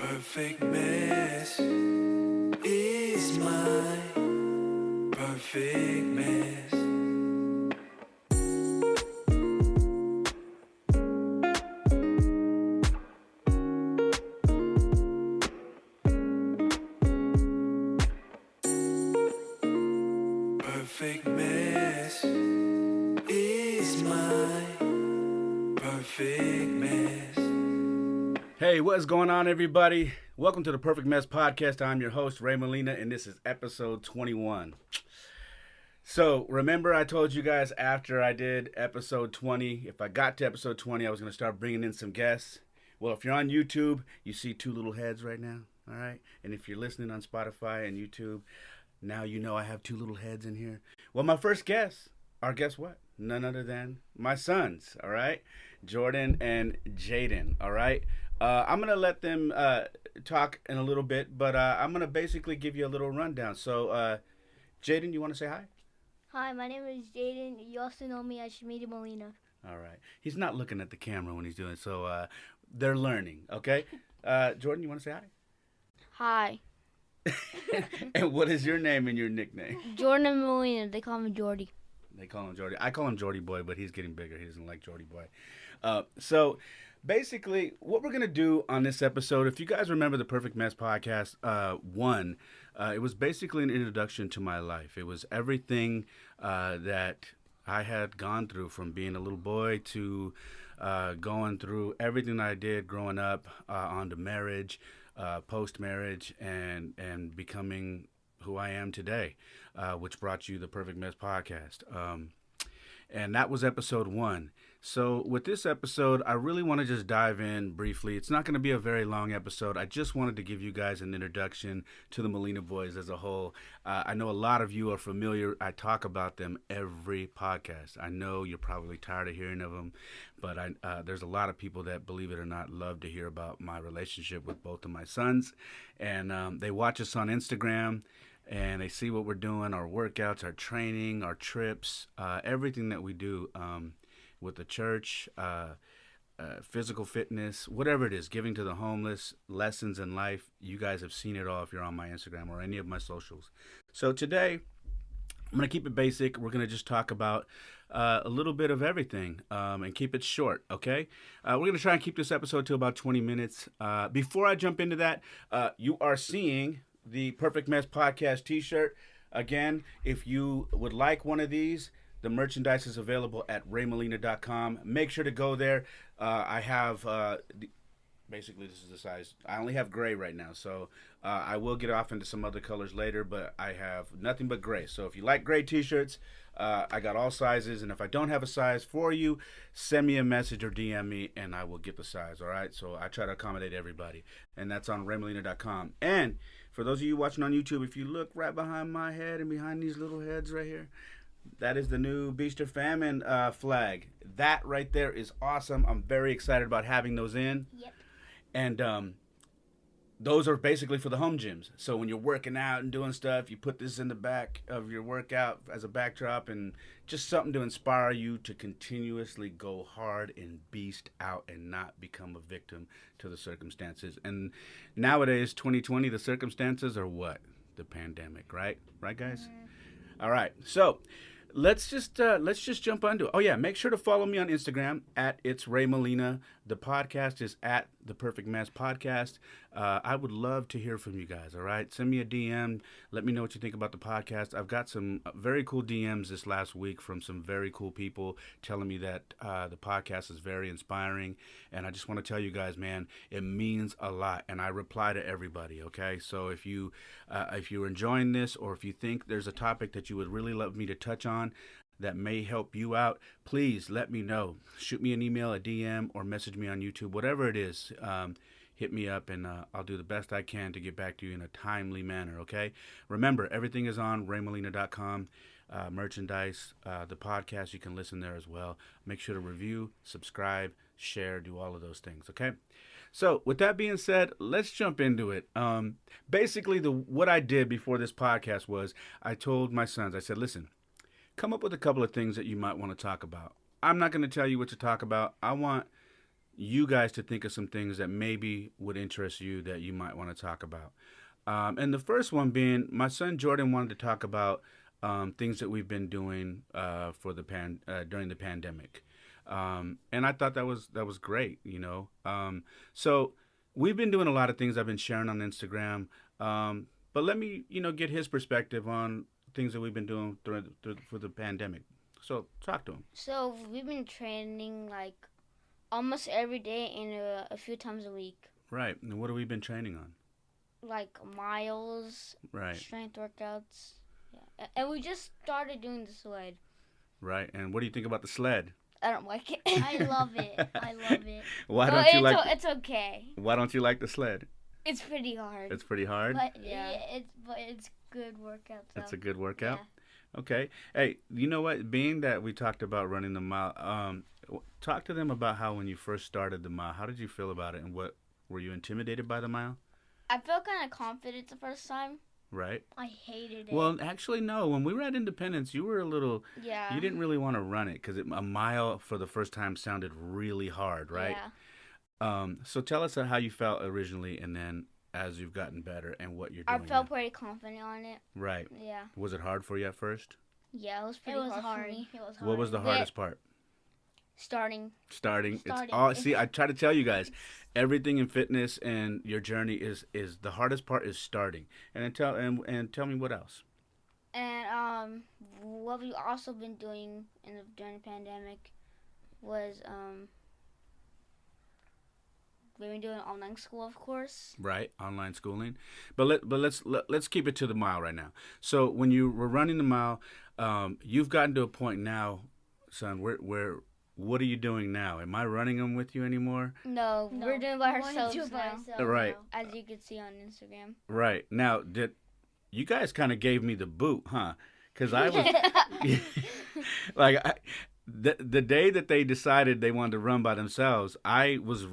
Perfect mess is my perfect mess. Perfect mess is my perfect mess. Hey, what is going on, everybody? Welcome to the Perfect Mess Podcast. I'm your host, Ray Molina, and this is episode 21. So, remember I told you guys after I did episode 20, if I got to episode 20, I was going to start bringing in some guests. Well, if you're on YouTube, you see two little heads right now, all right? And if you're listening on Spotify and YouTube, now you know I have two little heads in here. Well, my first guests are, guess what? None other than my sons, all right? Jordan and Jayden, all right? I'm going to let them talk in a little bit, but I'm going to basically give you a little rundown. So, Jayden, you want to say hi? Hi, my name is Jayden. You also know me as Molina. All right. He's not looking at the camera when he's doing it, so they're learning, okay? Jordan, you want to say Hi. hi? And what is your name and your nickname? Jordan and Molina. They call me Jordy. They call him Jordy. I call him Jordy Boy, but he's getting bigger. He doesn't like Jordy Boy. So basically, what we're going to do on this episode, if you guys remember the Perfect Mess Podcast 1, it was basically an introduction to my life. It was everything that I had gone through, from being a little boy to going through everything I did growing up, on to marriage, post-marriage, and becoming who I am today, which brought you the Perfect Mess Podcast. And that was episode 1. So with this episode, I really want to just dive in briefly. It's not going to be a very long episode. I just wanted to give you guys an introduction to the Molina boys as a whole. I know a lot of you are familiar. I talk about them every podcast. I know you're probably tired of hearing of them, but there's a lot of people that, believe it or not, love to hear about my relationship with both of my sons. And they watch us on Instagram. And they see what we're doing, our workouts, our training, our trips, everything that we do with the church, physical fitness, whatever it is, giving to the homeless, lessons in life. You guys have seen it all if you're on my Instagram or any of my socials. So today, I'm going to keep it basic. We're going to just talk about a little bit of everything and keep it short, okay? We're going to try and keep this episode to about 20 minutes. Before I jump into that, you are seeing the Perfect Mess Podcast t-shirt. Again, if you would like one of these, the merchandise is available at raymolina.com. Make sure to go there. I have, basically this is the size. I only have gray right now, so I will get off into some other colors later, but I have nothing but gray. So if you like gray t-shirts, I got all sizes, and if I don't have a size for you, send me a message or DM me, and I will get the size, all right? So I try to accommodate everybody, and that's on raymolina.com. And for those of you watching on YouTube, if you look right behind my head and behind these little heads right here, that is the new Beast or Famine flag. That right there is awesome. I'm very excited about having those in. Yep. And those are basically for the home gyms. So when you're working out and doing stuff, you put this in the back of your workout as a backdrop, and just something to inspire you to continuously go hard and beast out and not become a victim to the circumstances. And nowadays, 2020, the circumstances are what? The pandemic, right? Right, guys? Mm-hmm. All right. So let's just jump onto it. Oh yeah, make sure to follow me on Instagram at It's Ray Molina. The podcast is at The Perfect Mess Podcast. I would love to hear from you guys, all right? Send me a DM. Let me know what you think about the podcast. I've got some very cool DMs this last week from some very cool people telling me that the podcast is very inspiring. And I just want to tell you guys, man, it means a lot. And I reply to everybody, okay? So if you're enjoying this, or if you think there's a topic that you would really love me to touch on that may help you out, please let me know. Shoot me an email, a DM, or message me on YouTube, whatever it is. Hit me up, and I'll do the best I can to get back to you in a timely manner, okay? Remember, everything is on raymolina.com. Merchandise, the podcast, you can listen there as well. Make sure to review, subscribe, share, do all of those things, okay? So with that being said, let's jump into it. Basically, what I did before this podcast was I told my sons, I said, listen, come up with a couple of things that you might want to talk about. I'm not going to tell you what to talk about. I want you guys to think of some things that maybe would interest you that you might want to talk about. And the first one being, my son Jordan wanted to talk about things that we've been doing for the during the pandemic, and I thought that was great. So we've been doing a lot of things I've been sharing on Instagram, but let me get his perspective on things that we've been doing for the pandemic. So talk to him. So we've been training like almost every day and a few times a week. Right. And what have we been training on? Like miles, Right. strength workouts. Yeah. And we just started doing the sled. Right. And what do you think about the sled? I don't like it. I love it. I love it. Why don't you like? It's okay. Why don't you like the sled? It's pretty hard. It's pretty hard. But yeah, it's good workout. So. It's a good workout. Yeah. Okay. Hey, you know what? Being that we talked about running the mile, talk to them about how when you first started the mile, how did you feel about it, and what were you intimidated by the mile? I felt kind of confident the first time. Right. I hated it. Well, actually, no. When we were at Independence, you were a little. Yeah. You didn't really want to run it because a mile for the first time sounded really hard, right? Yeah. So tell us how you felt originally, and then as you've gotten better, and what you're doing. I felt pretty confident on it. Right. Yeah. Was it hard for you at first? Yeah, it was pretty hard for me. It was hard. What was the hardest part? Starting. It's all. See, I try to tell you guys, everything in fitness and your journey is the hardest part is starting. And then tell me what else. And what we've also been doing during the pandemic was we've been doing online school, of course. Right, online schooling. But let's keep it to the mile right now. So when you were running the mile, you've gotten to a point now, son, where what are you doing now? Am I running them with you anymore? No, we're doing it by ourselves now. Right. As you can see on Instagram. Right. Now, you guys kind of gave me the boot, huh? Because I was the day that they decided they wanted to run by themselves, I was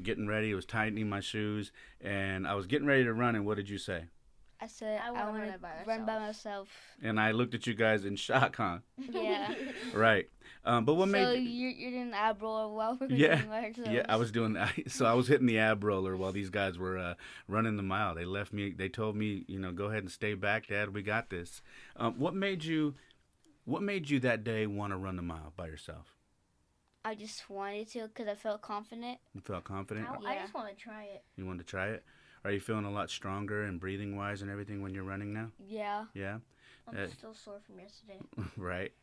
getting ready. I was tightening my shoes, and I was getting ready to run. And what did you say? I said I want to run by myself. And I looked at you guys in shock, huh? Yeah. Right. But what made you're doing the ab roller while we're yeah, doing ourselves. Yeah, I was doing that. So I was hitting the ab roller while these guys were running the mile. They left me. They told me, go ahead and stay back, Dad. We got this. What made you that day want to run the mile by yourself? I just wanted to because I felt confident. You felt confident? I just want to try it. You wanted to try it? Are you feeling a lot stronger and breathing wise and everything when you're running now? Yeah. Yeah. I'm still sore from yesterday. Right.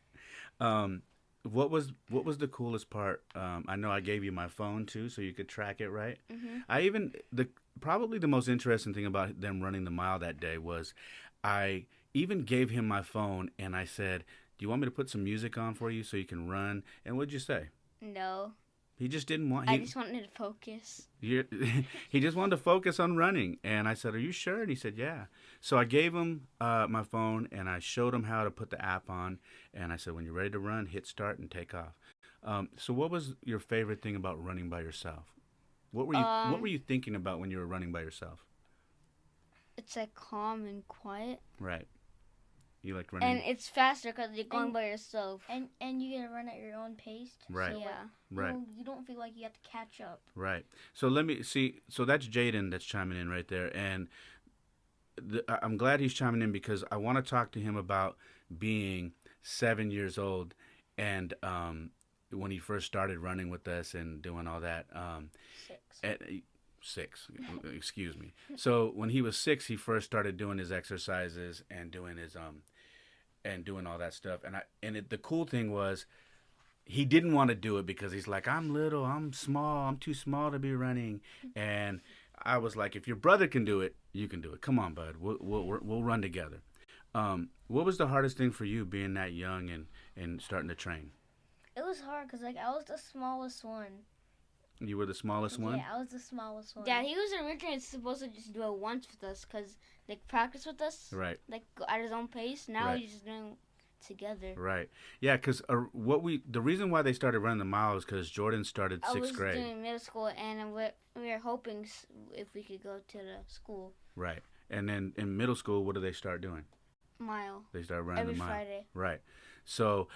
What was the coolest part? I know I gave you my phone too, so you could track it, right? Mm-hmm. Probably the most interesting thing about them running the mile that day was, I even gave him my phone and I said, "Do you want me to put some music on for you so you can run?" And what'd you say? No. He just didn't want. I just wanted to focus. He just wanted to focus on running, and I said, "Are you sure?" And he said, "Yeah." So I gave him my phone, and I showed him how to put the app on, and I said, "When you're ready to run, hit start and take off." So, what was your favorite thing about running by yourself? What were you thinking about when you were running by yourself? It's like calm and quiet. Right. You like running, and it's faster because you're going by yourself. And you get to run at your own pace. Right. So Yeah. Right. You don't feel like you have to catch up. Right. So let me see. So that's Jayden that's chiming in right there, and I'm glad he's chiming in because I want to talk to him about being 7 years old and when he first started running with us and doing all that. 6. Excuse me. So when he was 6, he first started doing his exercises and doing his and doing all that stuff. And the cool thing was, he didn't want to do it because he's like, "I'm little, I'm small, I'm too small to be running." And I was like, "If your brother can do it, you can do it. Come on, bud. We'll run together." What was the hardest thing for you being that young and starting to train? It was hard because I was the smallest one. You were the smallest one? Yeah, I was the smallest one. Yeah, he was originally supposed to just do it once with us because they practice with us. Right. Like at his own pace. Now Right. he's just doing it together. Right. Yeah, because the reason why they started running the mile is because Jordan started sixth grade. I was doing middle school, and we were hoping if we could go to the school. Right. And then in middle school, what do they start doing? mile. They started running Every the mile. Friday. Right. So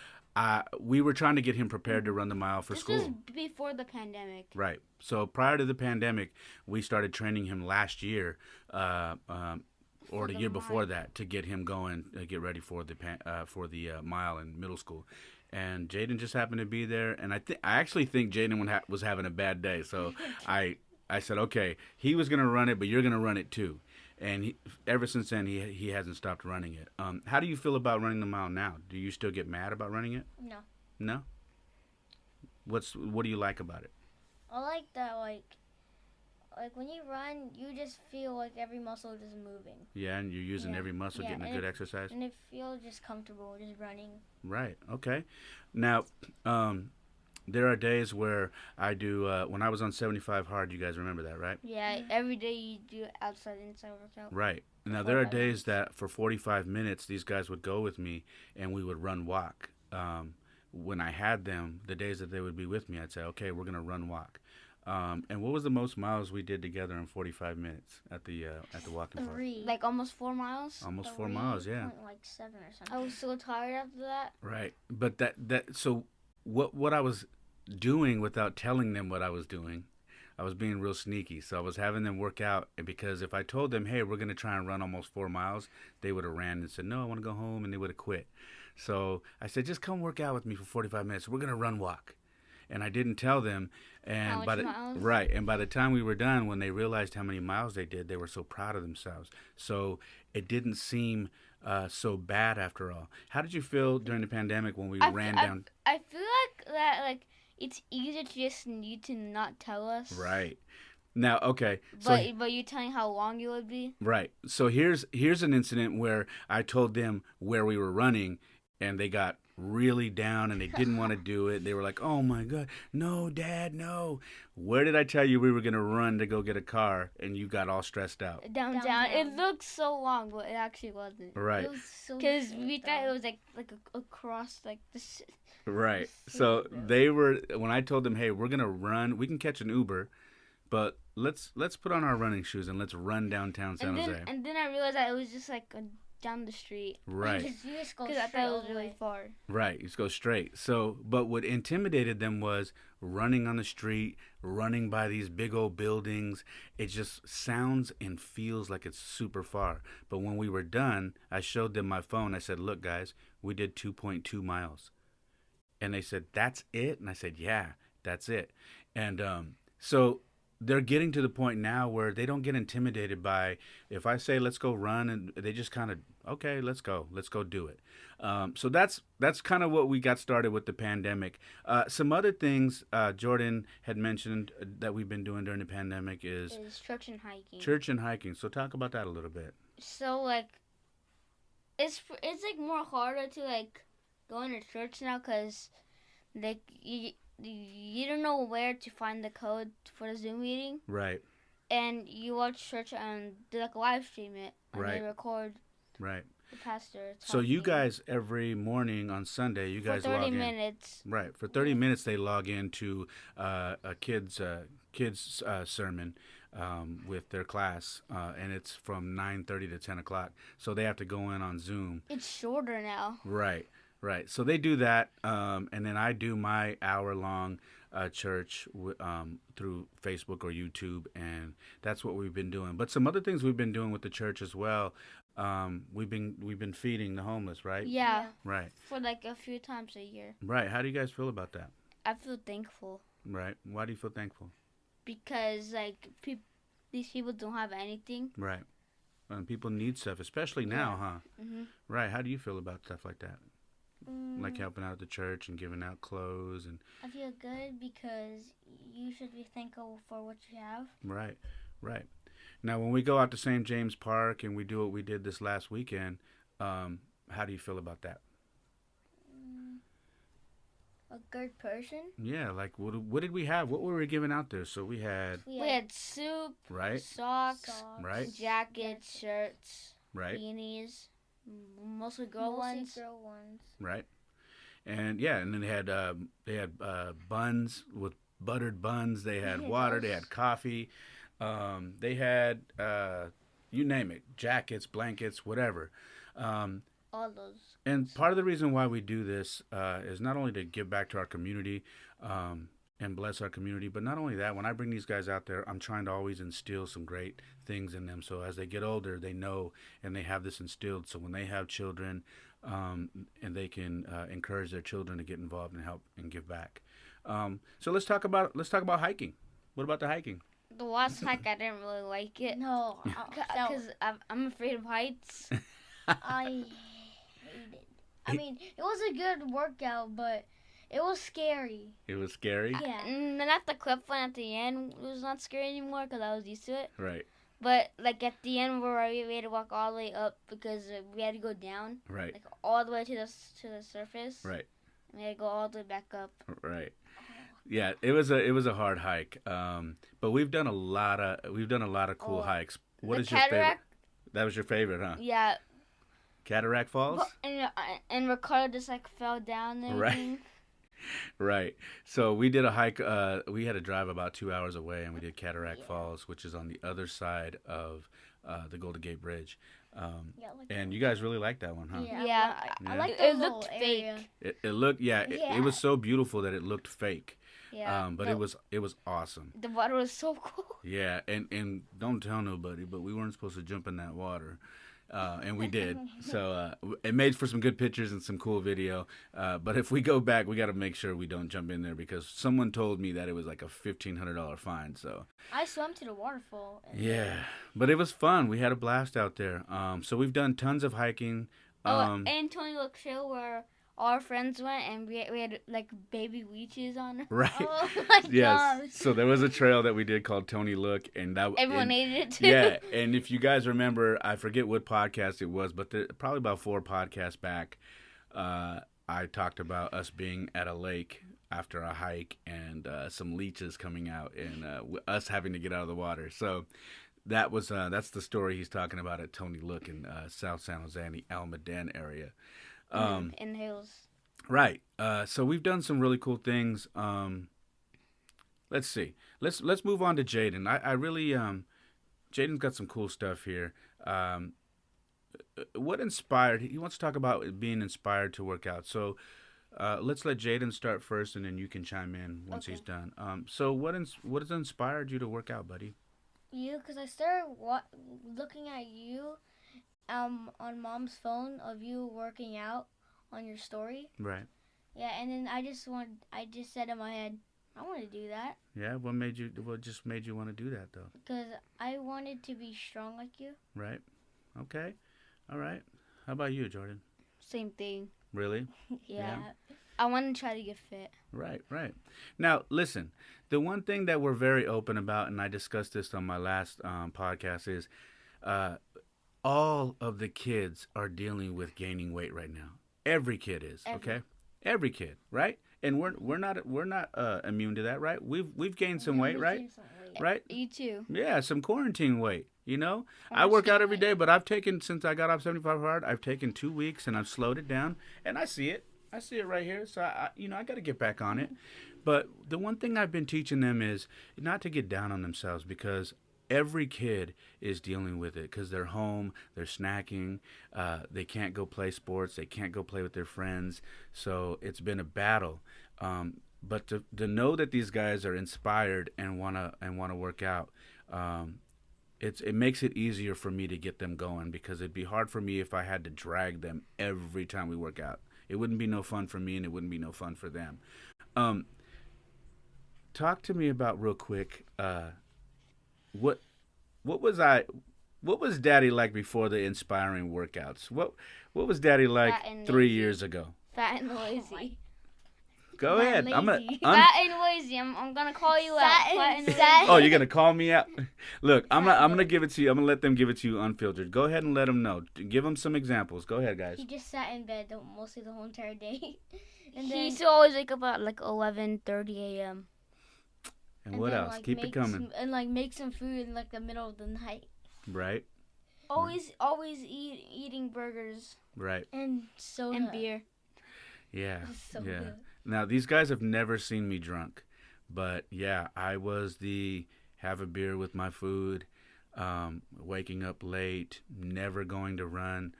we were trying to get him prepared to run the mile for school. This was before the pandemic. Right. So prior to the pandemic, we started training him last year, or the year before that, to get him going, get ready for the mile in middle school. And Jayden just happened to be there, and I actually think Jayden was having a bad day. So I said, okay, he was going to run it, but you're going to run it too. And ever since then, he hasn't stopped running it. How do you feel about running the mile now? Do you still get mad about running it? No. No? What do you like about it? I like that, like when you run, you just feel like every muscle is moving. Yeah, and you're using every muscle, getting a good exercise? And it feels just comfortable just running. Right, okay. Now, there are days where I do, when I was on 75 hard, you guys remember that, right? Yeah, every day you do outside, inside workout. Right. Now, there are days that for 45 minutes, these guys would go with me and we would run walk. When I had them, the days that they would be with me, I'd say, okay, we're going to run walk. And what was the most miles we did together in 45 minutes at the walking park? 3. Like almost 4 miles. Almost 4 miles, yeah. Like 7 or something. I was so tired after that. Right. But so what I was doing without telling them what I was doing, I was being real sneaky. So I was having them work out, and because if I told them, hey, we're going to try and run almost 4 miles, they would have ran and said, no, I want to go home, and they would have quit. So I said, just come work out with me for 45 minutes. We're going to run walk. And I didn't tell them. And by the time we were done, when they realized how many miles they did, they were so proud of themselves. So it didn't seem so bad after all. How did you feel during the pandemic when we ran down? I feel like that, like, it's easier to just need to not tell us. Right. Now, okay. But you're telling how long it would be? Right. So here's an incident where I told them where we were running, and they got really down and they didn't want to do it. They were like, oh my God, no, Dad, no. Where did I tell you we were going to run to go get a car and you got all stressed out? Downtown. It looked so long, but it actually wasn't. Right. It was so because we thought it was like across like this. Right. So they were, when I told them, hey, we're going to run, we can catch an Uber, but let's put on our running shoes and let's run downtown San Jose. And then I realized that it was just like down the street. Right. Because I thought it was really far. Right. You just go straight. So, but what intimidated them was running on the street, running by these big old buildings. It just sounds and feels like it's super far. But when we were done, I showed them my phone. I said, look, guys, we did 2.2 miles. And they said, that's it? And I said, yeah, that's it. And so they're getting to the point now where they don't get intimidated by, if I say, let's go run, and they just kind of, okay, let's go do it. So that's kind of what we got started with the pandemic. Some other things Jordan had mentioned that we've been doing during the pandemic is church and hiking. Church and hiking. So talk about that a little bit. So like, it's like more harder to like go into church now because like you don't know where to find the code for the Zoom meeting. Right. And you watch church and they like live stream it. And they record. Right. The pastor talking. So you guys, every morning on Sunday, you guys log in. For 30 minutes. Right. For 30 minutes, they log into a kids sermon with their class, and it's from 9:30 to 10 o'clock. So they have to go in on Zoom. It's shorter now. Right. Right. So they do that, and then I do my hour-long church through Facebook or YouTube, and that's what we've been doing. But some other things we've been doing with the church as well. We've been feeding the homeless, right? Yeah. Right. For like a few times a year. Right. How do you guys feel about that? I feel thankful. Right. Why do you feel thankful? Because like these people don't have anything. Right. And people need stuff, especially now, huh? Mm-hmm. Right. How do you feel about stuff like that? Like helping out at the church and giving out clothes and. I feel good because you should be thankful for what you have. Right, right. Now, when we go out to St. James Park and we do what we did this last weekend, how do you feel about that? A good person. Yeah, like what did we have? What were we giving out there? So we had soup, right, socks, right, jackets, shirts, right, beanies. Mostly girl ones. Right. And yeah, and then they had buns with buttered buns. They had water. They had coffee. They had you name it, jackets, blankets, whatever. all those. And part of the reason why we do this is not only to give back to our community and bless our community, but not only that, when I bring these guys out there, I'm trying to always instill some great things in them. So as they get older, they know and they have this instilled. So when they have children, and they can encourage their children to get involved and help and give back. So let's talk about hiking. What about the hiking? The last hike, I didn't really like it. No, Because I'm afraid of heights. I hated it. I mean, it was a good workout, but it was scary. It was scary? Yeah. And then at the cliff one at the end, it was not scary anymore because I was used to it. Right. But, like, at the end where we had to walk all the way up because we had to go down. Right. Like, all the way to the surface. Right. And we had to go all the way back up. Right. Yeah, it was a hard hike. But we've done a lot of cool hikes. What is your favorite? That was your favorite, huh? Yeah. Cataract Falls? And Ricardo just, like, fell down and everything. Right. Right. So we did a hike. We had to drive about 2 hours away, and we did Cataract Falls, which is on the other side of the Golden Gate Bridge. And you guys really liked that one, huh? Yeah. I like It the looked little fake. area. It looked, it was so beautiful that it looked fake. Yeah. But it was awesome. The water was so cool. Yeah, and don't tell nobody, but we weren't supposed to jump in that water. And we did. So it made for some good pictures and some cool video. But if we go back, we got to make sure we don't jump in there because someone told me that it was like a $1,500 fine. So I swam to the waterfall. yeah, but it was fun. We had a blast out there. So we've done tons of hiking. And Tony Look Trail where all our friends went and we had like baby leeches on. Right. Oh my Yes. gosh. So there was a trail that we did called Tony Look, and Everyone hated it too. Yeah, and if you guys remember, I forget what podcast it was, but probably about 4 podcasts back, I talked about us being at a lake after a hike and some leeches coming out and us having to get out of the water. So that's the story he's talking about at Tony Look in South San Jose in the Almaden area. In the hills. Right. So we've done some really cool things. Let's see. Let's move on to Jayden. I really Jayden's got some cool stuff here. What inspired? He wants to talk about being inspired to work out. So let's let Jayden start first, and then you can chime in once he's done. So what has inspired you to work out, buddy? You, because I started looking at you on Mom's phone of you working out on your story. Right. Yeah, and then I just said in my head, I want to do that. Yeah. What just made you want to do that though? Because I wanted to be strong like you. Right. Okay. All right. How about you, Jordan? Same thing. Really? Yeah. I want to try to get fit. Right. Now, listen, the one thing that we're very open about, and I discussed this on my last podcast, is all of the kids are dealing with gaining weight right now. Every kid is, okay? Every kid, right? And we're not immune to that, right? We've gained some weight, right? Right? You too. Yeah, some quarantine weight. You know, I work out every day, but I've taken, since I got off 75 hard, I've taken 2 weeks and I've slowed it down, and I see it. I see it right here. So I got to get back on it. But the one thing I've been teaching them is not to get down on themselves, because every kid is dealing with it because they're home, they're snacking, they can't go play sports, they can't go play with their friends. So it's been a battle. But to know that these guys are inspired and wanna work out, it makes it easier for me to get them going, because it'd be hard for me if I had to drag them every time we work out. It wouldn't be no fun for me, and it wouldn't be no fun for them. Talk to me about real quick. What was Daddy like before the inspiring workouts? What was Daddy like 3 years ago? Fat and lazy. Go ahead. Lazy. Fat and lazy. I'm gonna call you out. Fat and lazy. Oh, you're gonna call me out? Look, I'm gonna give it to you. I'm gonna let them give it to you unfiltered. Go ahead and let them know. Give them some examples. Go ahead, guys. He just sat in bed mostly the whole entire day. And he used to always wake up at like 11:30 a.m. And what else? Like, Keep it coming. Make some food in like the middle of the night. Right. Always eating burgers. Right. And soda. And beer. Yeah. So yeah. good. Now, these guys have never seen me drunk, but yeah, I was the have a beer with my food, waking up late, never going to run.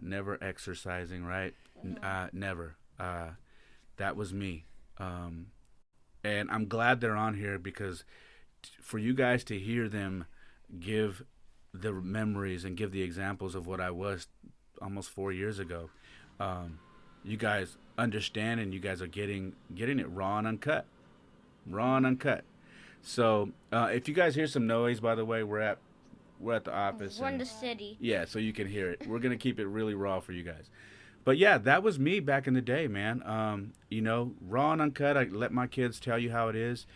never exercising, right? Never. That was me. And I'm glad they're on here because for you guys to hear them give the memories and give the examples of what I was almost 4 years ago, you guys understand and you guys are getting it raw and uncut. So if you guys hear some noise, by the way, we're at the office. We're in the city. Yeah, so you can hear it. We're gonna keep it really raw for you guys. But yeah, that was me back in the day, man. Raw and uncut. I let my kids tell you how it is.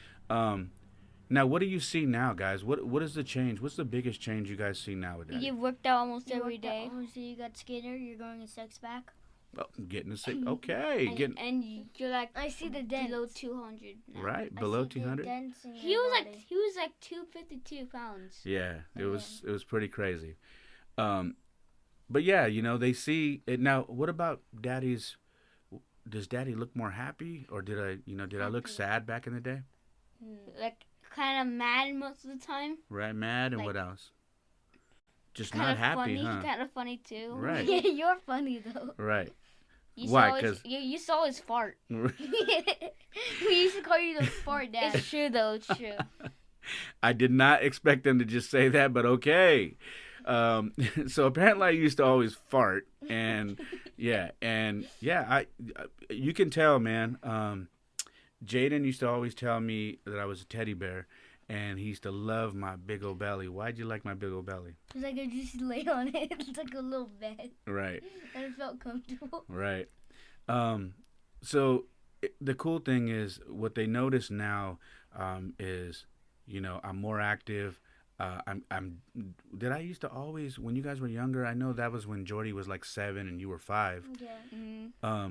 Now, what do you see now, guys? What is the change? What's the biggest change you guys see nowadays? You worked out almost every day. You got skinner. You're going a six pack. Oh, getting a sick. Okay, And you're like I see the dents. below 200 now. right below 200. He was like 252 pounds. Yeah, it was pretty crazy. But yeah, they see it now. What about Daddy's? Does Daddy look more happy, or did I look sad back in the day? Like kind of mad most of the time. Right, mad, and Like, what else? Just Kind not of happy, funny, huh? kind of funny too. Right. Yeah, you're funny though. Right. You Why? saw his- 'Cause- you used to always fart. We used to call you the fart dad. It's true though. It's true. I did not expect them to just say that, but okay. So apparently I used to always fart, and yeah, you can tell, man. Jayden used to always tell me that I was a teddy bear, and he used to love my big old belly. Why'd you like my big old belly? It's like I just lay on it. It's like a little bed, Right, and it felt comfortable. right. So the cool thing is what they notice now is, I'm more active. Did I used to always, when you guys were younger, I know that was when Jordy was like 7 and you were 5. Yeah.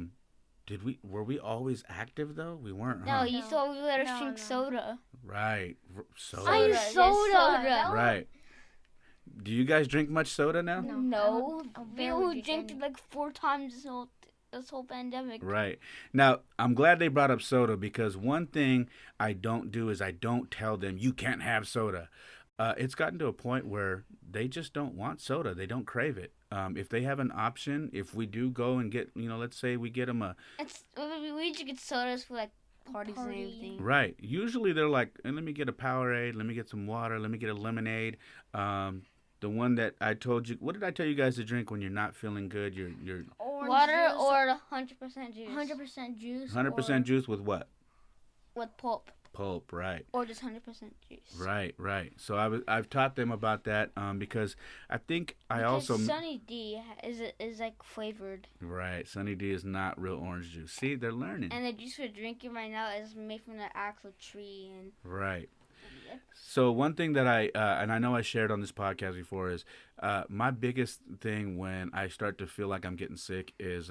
Were we always active though? We weren't, No, huh? you used to always let us No, drink no. soda. Right. Soda. I use Yes, soda. soda. That was- Right. Do you guys drink much soda now? No, I we barely only drink drank any. it like 4 times this whole pandemic. Right. Now, I'm glad they brought up soda because one thing I don't do is I don't tell them you can't have soda. It's gotten to a point where they just don't want soda. They don't crave it. If they have an option, if we do go and get, let's say we get them We used to get sodas for like parties and Party. everything. right. Usually they're like, let me get a Powerade, let me get some water, let me get a lemonade. The one that I told you, what did I tell you guys to drink when you're not feeling good? You're Orange Water juice, or 100% juice. 100% juice. 100% or- juice with what? with pulp Pulp, right. or just 100% juice. Right. So I've taught them about that because I think I Because also Sunny D is like flavored, right. Sunny D is not real orange juice. See, they're learning. and the juice we're drinking right now is made from the actual tree. And Right. Yep. So one thing that I and I know I shared on this podcast before is my biggest thing when I start to feel like I'm getting sick is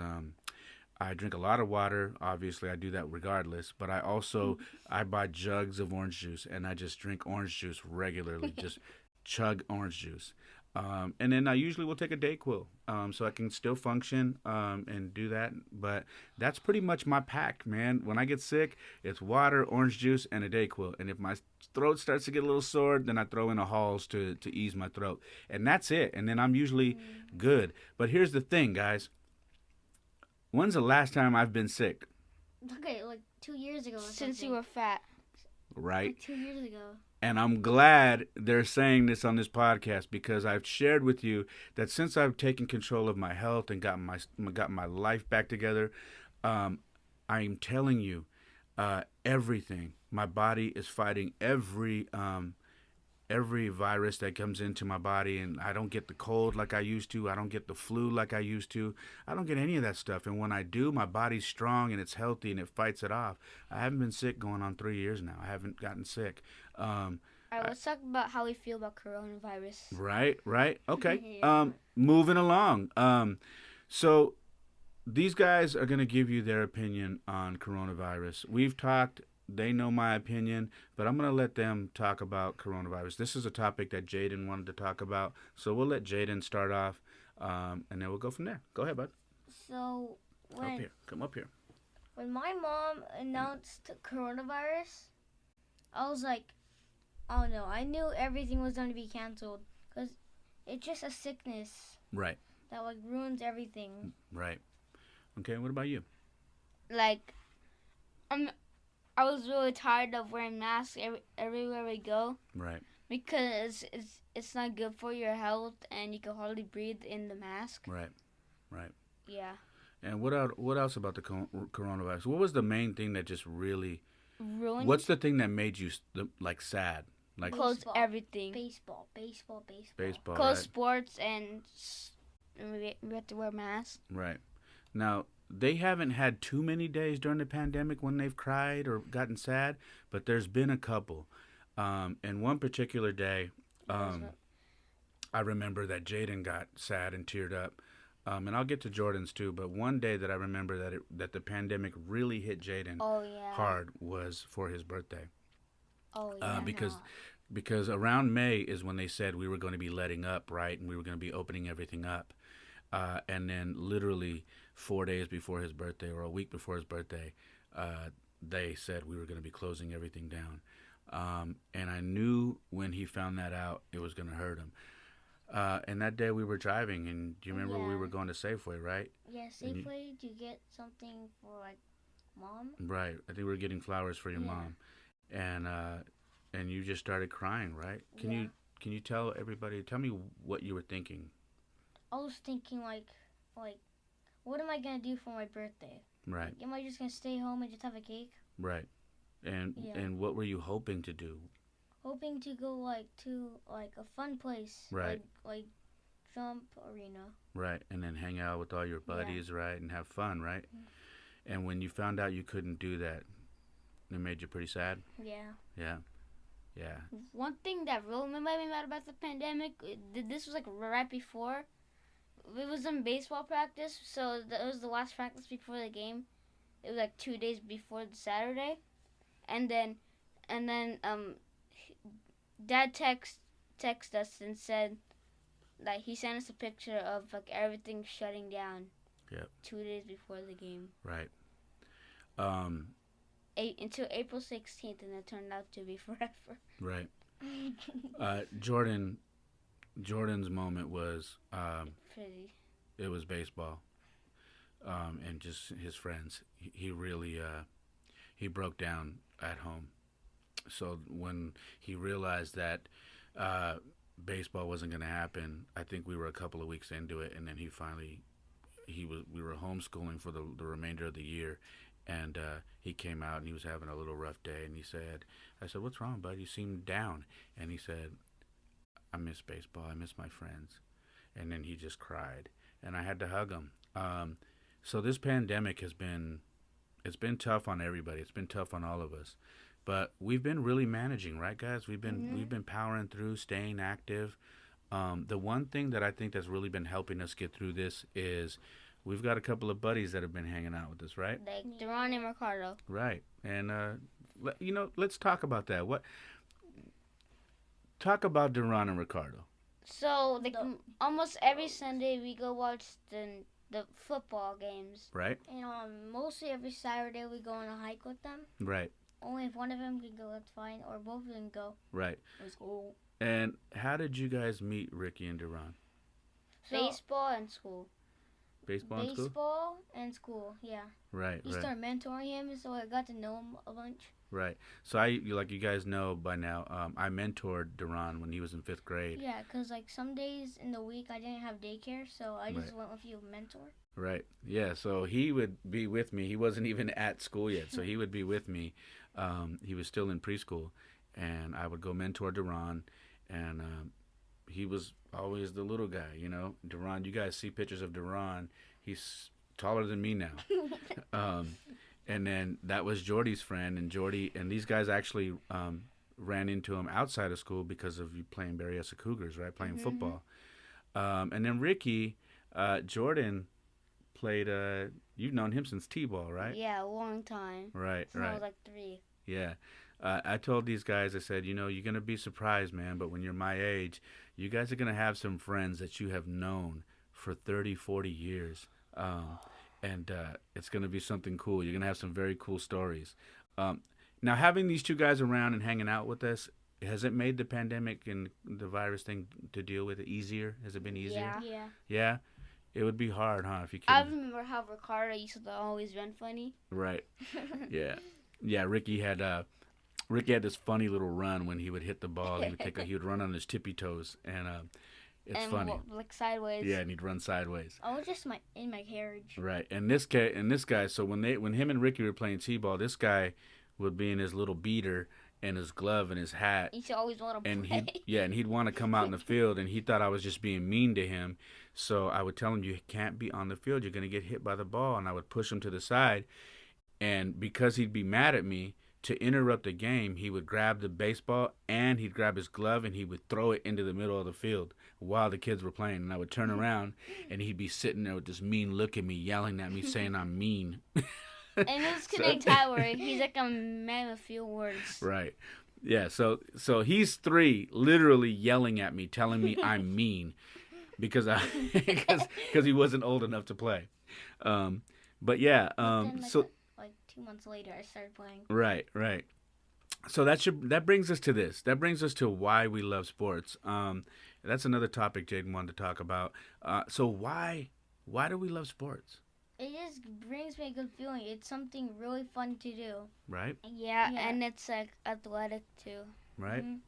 I drink a lot of water. Obviously, I do that regardless. But I also I buy jugs of orange juice and I just drink orange juice regularly. Just chug orange juice. And then I usually will take a Dayquil so I can still function and do that. But that's pretty much my pack, man. When I get sick, it's water, orange juice, and a Dayquil. And if my throat starts to get a little sore, then I throw in a Halls to ease my throat. And that's it. And then I'm usually good. But here's the thing, guys. When's the last time I've been sick? Okay, like 2 years ago. Or since something. you were fat, Right? Like 2 years ago. And I'm glad they're saying this on this podcast because I've shared with you that since I've taken control of my health and got my life back together, I'm telling you, everything. My body is fighting every virus that comes into my body, and I don't get the cold like I used to. I don't get the flu like I used to. I don't get any of that stuff. And when I do, my body's strong and it's healthy and it fights it off. I haven't been sick going on 3 years now. I haven't gotten sick. Alright, let's talk about how we feel about coronavirus. Right. Okay. Yeah. Moving along. So these guys are going to give you their opinion on coronavirus. We've talked. They know my opinion, but I'm going to let them talk about coronavirus. This is a topic that Jayden wanted to talk about, so we'll let Jayden start off, and then we'll go from there. Go ahead, bud. So Come up here. when my mom announced coronavirus, I was like, oh no, I knew everything was going to be canceled because it's just a sickness Right. that like ruins everything. Right. Okay, what about you? Like, I was really tired of wearing masks everywhere we go Right. because it's not good for your health and you can hardly breathe in the mask. Right. Right. Yeah. And what else about the coronavirus? What was the main thing that just really? Ruined. What's the thing that made you like sad? Like Close Baseball. everything. Baseball. baseball, Close right? sports and we have to wear masks. Right. Now, they haven't had too many days during the pandemic when they've cried or gotten sad, but there's been a couple. And one particular day, I remember that Jayden got sad and teared up. And I'll get to Jordan's too, but one day that I remember that the pandemic really hit Jayden hard was for his birthday. Oh yeah. Because around May is when they said we were going to be letting up, right? And we were going to be opening everything up. And then literally 4 days before his birthday or a week before his birthday, they said we were going to be closing everything down. And I knew when he found that out, it was going to hurt him. And that day we were driving, and do you remember we were going to Safeway, right? Yeah, Safeway to get something for like mom. Right. I think we were getting flowers for your mom. And you just started crying, right? Can you tell me what you were thinking? I was thinking like what am I gonna do for my birthday? Right. Like, am I just gonna stay home and just have a cake? Right. And what were you hoping to do? Hoping to go to a fun place. Right. Like jump arena. Right. And then hang out with all your buddies, right? And have fun, right? Mm-hmm. And when you found out you couldn't do that, it made you pretty sad? Yeah. Yeah. Yeah. One thing that really made me mad about the pandemic, this was like right before. It was in baseball practice, so it was the last practice before the game. It was like 2 days before the Saturday. And then Dad text us and said that he sent us a picture of like everything shutting down. Yep. 2 days before the game. Right. Until April 16th, and it turned out to be forever. Right. Jordan's moment was Pretty. It was baseball, and just his friends. He really he broke down at home. So when he realized that baseball wasn't going to happen, I think we were a couple of weeks into it, and then we were homeschooling for the remainder of the year, and he came out and he was having a little rough day, and I said, "What's wrong, bud? You seem down." And he said, "I miss baseball. I miss my friends." And then he just cried, and I had to hug him. So this pandemic it's been tough on everybody. It's been tough on all of us. But we've been really managing, right, guys? We've been powering through, staying active. The one thing that I think that's really been helping us get through this is we've got a couple of buddies that have been hanging out with us, right? Like Duran and Ricardo. Right. And let's talk about that. Talk about Duran and Ricardo. So almost every Sunday we go watch the football games. Right. And mostly every Saturday we go on a hike with them. Right. Only if one of them can go, that's fine. Or both of them go. Right. Let's go. And how did you guys meet Ricky and Duran? Baseball and school. Baseball and school? Baseball and school, yeah. Right, You start mentoring him, so I got to know him a bunch. Right. So you guys know by now, I mentored Duran when he was in 5th grade. Yeah, because some days in the week I didn't have daycare, so I just went with you mentor. Right. Yeah, so he would be with me. He wasn't even at school yet, so he would be with me. He was still in preschool, and I would go mentor Duran, and he was always the little guy, Duran, you guys see pictures of Duran. He's taller than me now. And then that was Jordy's friend, and these guys actually ran into him outside of school because of you playing Berryessa Cougars, right? Playing football. And then Ricky, Jordan played, you've known him since T-ball, right? Yeah, a long time. Right, Since I was like 3. Yeah. I told these guys, I said, you're going to be surprised, man, but when you're my age, you guys are going to have some friends that you have known for 30, 40 years. And it's going to be something cool. You're going to have some very cool stories. Now, having these two guys around and hanging out with us, has it made the pandemic and the virus thing to deal with it easier? Has it been easier? Yeah. Yeah? It would be hard, huh? If you I couldn't. remember how Ricardo used to always run funny. Right. Yeah. Yeah. Ricky had this funny little run when he would hit the ball. He would run on his tippy toes, and it's and funny. Like sideways. Yeah, and he'd run sideways. I was just in my carriage. Right. And this guy. So when him and Ricky were playing t-ball, this guy would be in his little beater and his glove and his hat. He used to always want to And play. he'd want to come out in the field, and he thought I was just being mean to him. So I would tell him, you can't be on the field. You're going to get hit by the ball. And I would push him to the side. And because he'd be mad at me, to interrupt the game, he would grab the baseball and he'd grab his glove and he would throw it into the middle of the field while the kids were playing. And I would turn around and he'd be sitting there with this mean look at me, yelling at me, saying I'm mean. And this Connect Tower, he's like a man with few words. Right. Yeah, so he's 3, literally yelling at me, telling me I'm mean because he wasn't old enough to play. But yeah, so like 2 months later, I started playing. Right. So that brings us to this. That brings us to why we love sports. That's another topic Jayden wanted to talk about. So why do we love sports? It just brings me a good feeling. It's something really fun to do. Right. Yeah, Yeah. and it's like athletic too. Right. Mhm.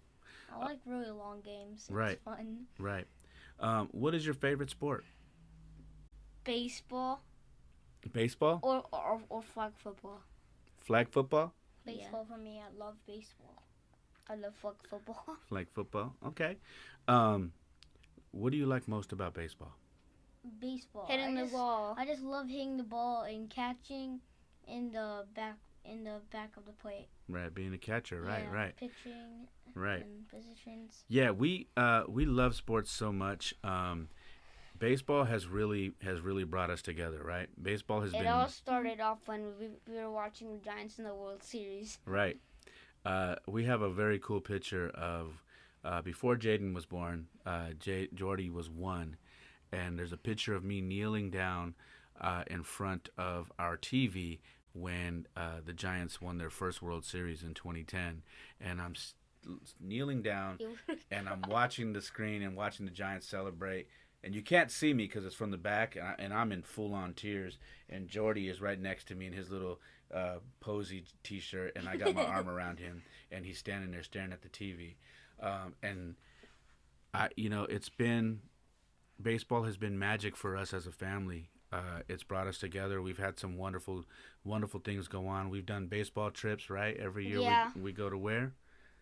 I like really long games. It's Right. fun. Right. What is your favorite sport? Baseball Baseball? or flag football. Flag football? Baseball for me. I love baseball. I love flag football. Flag football. Okay. What do you like most about baseball? Baseball. Hitting the ball. I just love hitting the ball and catching in the back of the plate. Right, being a catcher. Right, Yeah, right. Pitching Right. and positions. Yeah, we love sports so much. Baseball has really brought us together, right? Baseball has It been all started off when we were watching the Giants in the World Series. right. We have a very cool picture of before Jayden was born. Jordy was 1, and there's a picture of me kneeling down in front of our TV when the Giants won their first World Series in 2010, and I'm kneeling down and I'm watching the screen and watching the Giants celebrate. And you can't see me because it's from the back, and I'm in full-on tears. And Jordy is right next to me in his little Posey T-shirt, and I got my arm around him, and he's standing there staring at the TV. And baseball has been magic for us as a family. It's brought us together. We've had some wonderful, wonderful things go on. We've done baseball trips, right? Every year Yeah. we go to where?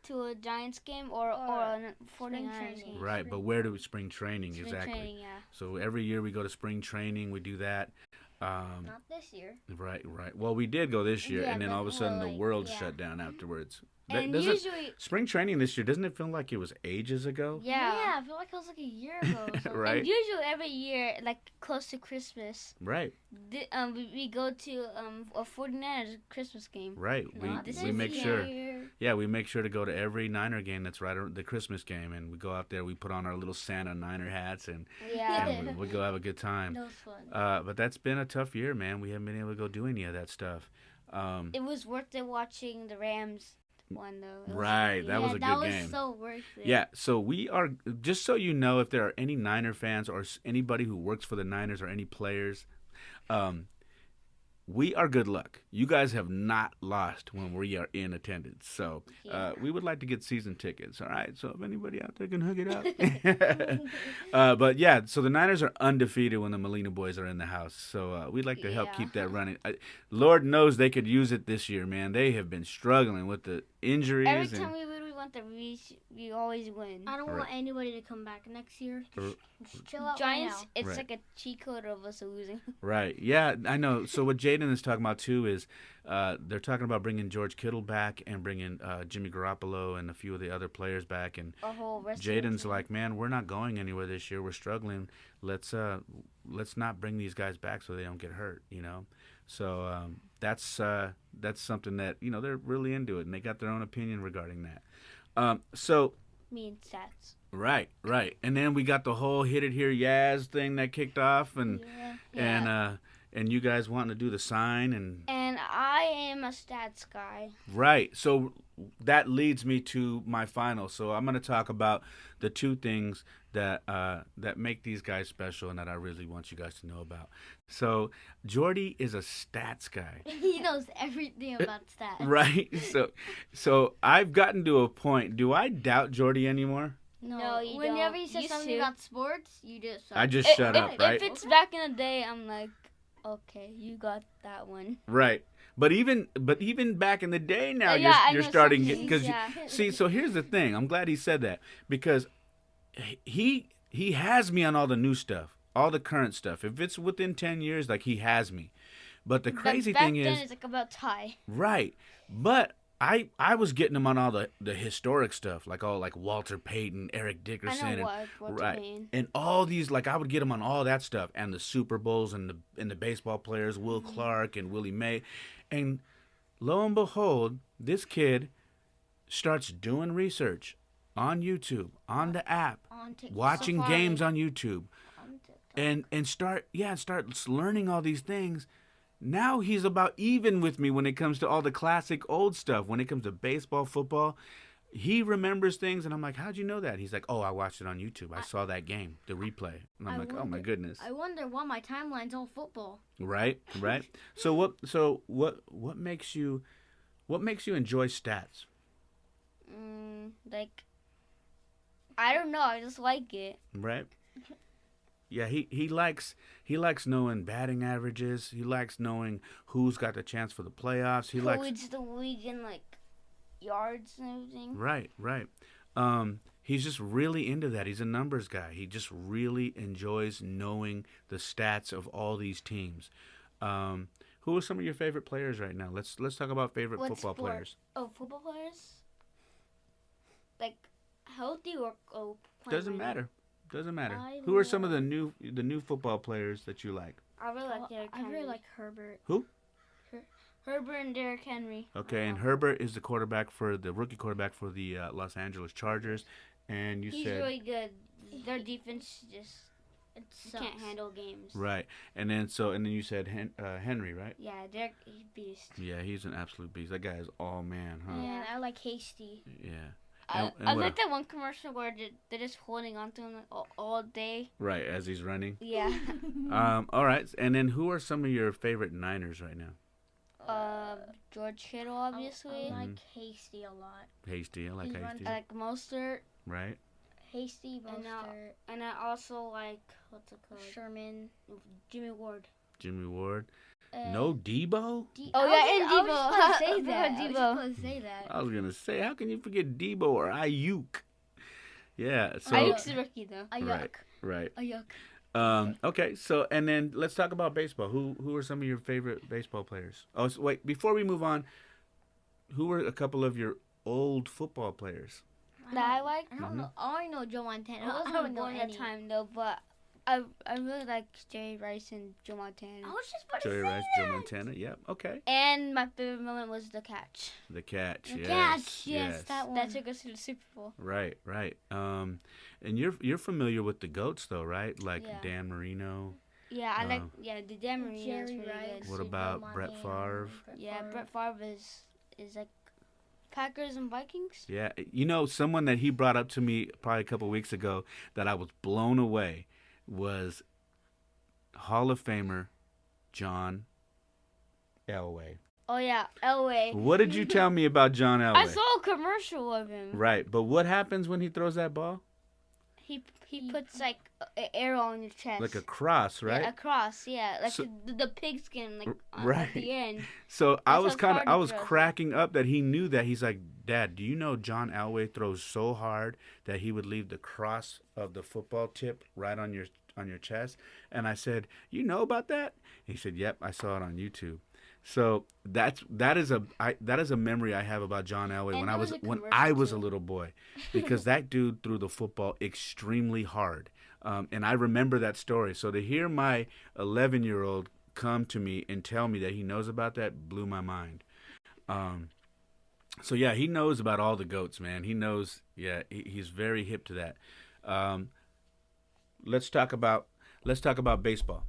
To a Giants game or a 49ers training. game. Right, but where do spring training Spring exactly? training, yeah. So every year we go to spring training. We do that. Not this year. Right. Well, we did go this year, Yeah, and then but- all of a sudden well, the like, world yeah. shut down afterwards. And Does it- usually, spring training this year, doesn't it feel like it was ages ago? yeah. I feel like it was like a year ago. Or something. Right. And usually every year, like close to Christmas, Right. we go to a 49ers Christmas game. Right. Not We this make year. sure. Yeah, we make sure to go to every Niner game that's right around the Christmas game, and we go out there. We put on our little Santa Niner hats, and Yeah. we go have a good time. That was fun. But that's been a tough year, man. We haven't been able to go do any of that stuff. It was worth it watching the Rams one, though. It was- Right, that was a that good was game. so worth it. Yeah, so we are, just so you know, if there are any Niner fans or anybody who works for the Niners or any players, we are good luck. You guys have not lost when we are in attendance. So we would like to get season tickets, all right? So if anybody out there can hook it up. But yeah, so the Niners are undefeated when the Molina boys are in the house. So we'd like to help Yeah. keep that running. Lord knows they could use it this year, man. They have been struggling with the injuries. Every time we want the reach, we always win. I don't Right. want anybody to come back next year. Just chill out Giants, right it's Right. like a cheat code of us losing. Right. Yeah, I know. So what Jayden is talking about too is they're talking about bringing George Kittle back and bringing Jimmy Garoppolo and a few of the other players back. And A whole rest of the Jaden's team. like, man, we're not going anywhere this year. We're struggling. Let's not bring these guys back so they don't get hurt. You know. So that's something that they're really into it, and they got their own opinion regarding that. So. Me and Stats. Right. And then we got the whole Hit It Here Yaz thing that kicked off, and Yeah. and you guys wanting to do the sign and And I am a stats guy. Right. So that leads me to my final. So I'm going to talk about the two things that that make these guys special and that I really want you guys to know about. So Jordy is a stats guy. He knows everything about stats. Right? So I've gotten to a point. Do I doubt Jordy anymore? No, you Whenever don't. he says Used something to. about sports, you just. I just shut up, right? If it's back in the day, I'm like, okay, you got that one. Right. But even back in the day now, Yeah, I you're know starting some because things, yeah. see. So here's the thing. I'm glad he said that because he has me on all the new stuff, all the current stuff. If it's within 10 years, like he has me. But the crazy back thing then is, it's like about Ty. right. But I was getting him on all the historic stuff, like all like Walter Payton, Eric Dickerson, I know and what right, you mean. and all these, like I would get him on all that stuff, and the Super Bowls and the baseball players, Will Clark and Willie May, and lo and behold, this kid starts doing research on YouTube, on the app, On TikTok. watching Safari. games on YouTube, On TikTok. and start learning all these things. Now he's about even with me when it comes to all the classic old stuff. When it comes to baseball, football, he remembers things, and I'm like, "How'd you know that?" He's like, "Oh, I watched it on YouTube. I saw that game, the replay." And I'm like, "Oh my goodness!" I wonder why my timeline's all football. Right. So what makes you enjoy stats? Like, I don't know. I just like it. Right. Yeah, he likes knowing batting averages. He likes knowing who's got the chance for the playoffs. He Who likes leads the league in like yards and everything. right. He's just really into that. He's a numbers guy. He just really enjoys knowing the stats of all these teams. Who are some of your favorite players right now? Let's talk about favorite What football sport? players. Oh, football players. Like healthy or playing Doesn't right matter. Doesn't matter. I Who are some of the new football players that you like? now. I really like Derrick I Henry. really like Herbert. Herbert and Derrick Henry. Okay, and Herbert is the rookie quarterback for the Los Angeles Chargers, and you He's said really good. Their defense just It can't handle games. right, and then you said Henry, right? Yeah, Derrick, he's beast. Yeah, he's an absolute beast. That guy is all man, huh? And I like Hasty. Yeah. I And what- like that one commercial where they're just holding on to him like, all day. Right, as he's running. Yeah. All right, and then who are some of your favorite Niners right now? George Kittle, obviously. I like Hasty a lot. Hasty, I like He runs- Hasty. I like Mostert. Right. Hasty, And Mostert, And I also like, what's it called? Sherman. Jimmy Ward. Jimmy Ward. Uh, No Debo? Oh, yeah, and I was just gonna say Debo. that. I was Debo. just gonna say that. I was gonna say, how can you forget Debo or Ayuk? Yeah. So Ayuk's a rookie, though. A right, yuck. right. A yuck. Okay, so and then let's talk about baseball. Who are some of your favorite baseball players? Oh, so wait, before we move on, who are a couple of your old football players? That I like. I don't know. I only know Joe Montana. I I wasn't don't know born at any. that time, though, but I really like Jerry Rice and Joe Montana. I was just about to Joey say Rice, that. Joe Montana. Yep. Okay. And my favorite moment was the catch. The catch. The Yes. catch, yes, that one. That took us to the Super Bowl. Right. And you're familiar with the goats though, right? Like Yeah. Dan Marino. Yeah, I like the Dan Marino is Jerry pretty Rice. good. What Joe about Brett Montana, Favre? Yeah, Brett Favre is like Packers and Vikings. Yeah. You know, someone that he brought up to me probably a couple weeks ago that I was blown away was Hall of Famer John Elway. Oh yeah, Elway. What did you tell me about John Elway? I saw a commercial of him. Right, but what happens when he throws that ball? He puts like an arrow on your chest. Like a cross, right? Yeah, a cross. Yeah, like So- the pigskin, like right. at the end. So I That's was how hard I he was throws it. cracking up that he knew that. He's like, Dad, do you know John Elway throws so hard that he would leave the cross of the football tip right on your chest? And I said, you know about that? He said, yep, I saw it on YouTube. So that is a memory I have about John Elway And when there was a when commercial, I was a too. little boy, because that dude threw the football extremely hard, and I remember that story. So to hear my 11-year-old come to me and tell me that he knows about that blew my mind. So yeah, he knows about all the goats, man. He knows. Yeah, he's very hip to that. Let's talk about baseball.